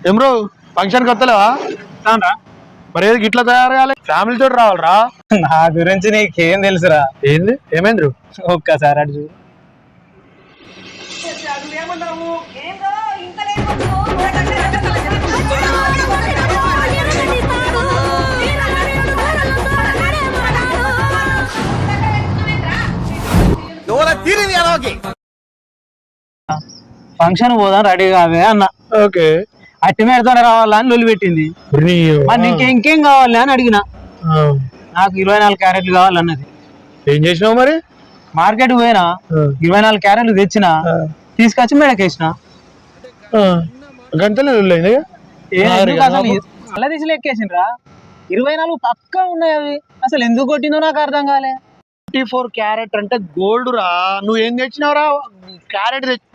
ఏం బ్రో ఫంక్షన్కి వస్తలేవా? మరి ఏది గిట్లా తయారు కావాలి? ఫ్యామిలీతో రావాలరా? నా గురించి నీకేం తెలుసురా? ఏంది ఏమైంది? ఒక్కసారి అటు చూడు. ఫంక్షన్ పోదాం రెడీ కావే అన్న. ఓకే అట్టిమేడతో రావాలా అని లొల్లి పెట్టింది. మరి నీకు ఇంకేం కావాలి అని అడిగిన. నాకు 24 క్యారెట్లు కావాలన్నది. ఏం చేసినావు మరి? మార్కెట్ పోయినా 24 క్యారెట్లు తెచ్చిన, తీసుకొచ్చి మేడకేసిన. గంటలు అలా తీసి లెక్కేసిండ్రా. 24 పక్కా ఉన్నాయి. అవి అసలు ఎందుకు కొట్టిందో నాకు అర్థం కాలే. 24 క్యారెట్ అంటే గోల్డ్ రా. నువ్వు ఏం తెచ్చినావురా? క్యారెట్ తెచ్చి